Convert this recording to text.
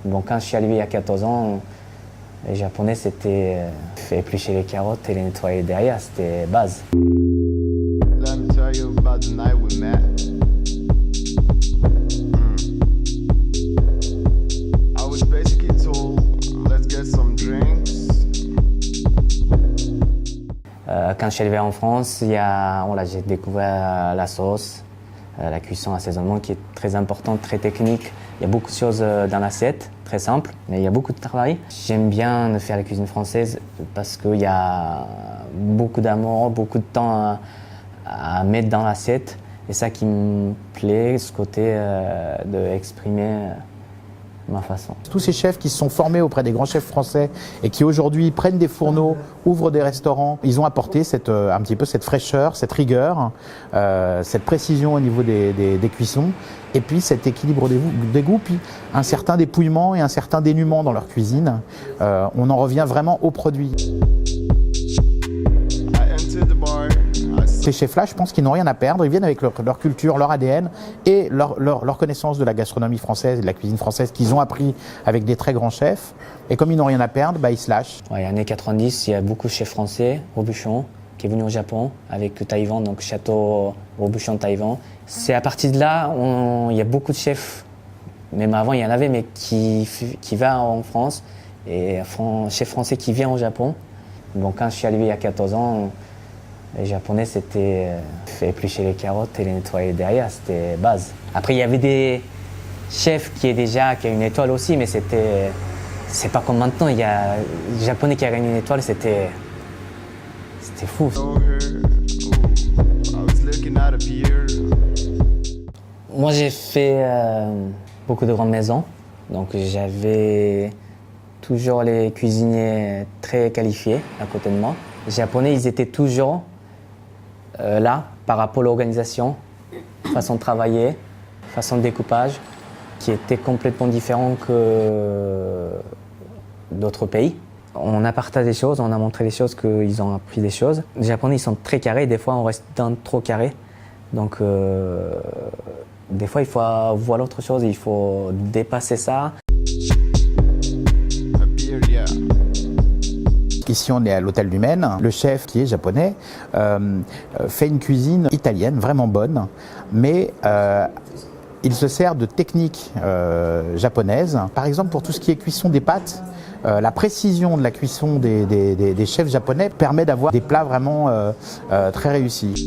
Bon, quand je suis arrivé il y a 14 ans, les Japonais, c'était éplucher les carottes et les nettoyer derrière, c'était base. Let me tell you about the night we met. I was basically told, let's get some drinks. Quand je suis arrivé en France, j'ai découvert la sauce, la cuisson, l'assaisonnement qui est très importante, très technique. Il y a beaucoup de choses dans l'assiette, très simple, mais il y a beaucoup de travail. J'aime bien faire la cuisine française parce qu'il y a beaucoup d'amour, beaucoup de temps à mettre dans l'assiette. Et ça qui me plaît, ce côté d'exprimer ma façon. Tous ces chefs qui se sont formés auprès des grands chefs français et qui aujourd'hui prennent des fourneaux, ouvrent des restaurants, ils ont apporté un petit peu cette fraîcheur, cette rigueur, cette précision au niveau des cuissons et puis cet équilibre des goûts, puis un certain dépouillement et un certain dénuement dans leur cuisine. On en revient vraiment au produit. Ces chefs-là, je pense qu'ils n'ont rien à perdre, ils viennent avec leur culture, leur ADN et leur connaissance de la gastronomie française et de la cuisine française qu'ils ont appris avec des très grands chefs. Et comme ils n'ont rien à perdre, ils se lâchent. Ouais, années 90, il y a beaucoup de chefs français, Robuchon, qui est venu au Japon avec Taïwan, donc Château Robuchon Taïwan. C'est à partir de là, il y a beaucoup de chefs, même avant il y en avait, mais qui va en France, et chef français qui vient au Japon. Bon, quand je suis arrivé il y a 14 ans, les Japonais, c'était éplucher les carottes et les nettoyer derrière, c'était base. Après, il y avait des chefs qui ont une étoile aussi, mais c'est pas comme maintenant. Il y a les Japonais qui a gagné une étoile, c'était fou. Moi, j'ai fait beaucoup de grandes maisons, donc j'avais toujours les cuisiniers très qualifiés à côté de moi. Les Japonais, ils étaient toujours là par rapport à l'organisation, façon de travailler, façon de découpage, qui était complètement différent que d'autres pays. On a partagé des choses, on a montré des choses, qu'ils ont appris des choses. Les Japonais, ils sont très carrés, des fois on reste trop carré. Donc des fois il faut voir l'autre chose, il faut dépasser ça. Ici, on est à l'Hôtel du Maine. Le chef, qui est japonais, fait une cuisine italienne vraiment bonne, mais il se sert de techniques japonaises. Par exemple, pour tout ce qui est cuisson des pâtes, la précision de la cuisson des chefs japonais permet d'avoir des plats vraiment très réussis.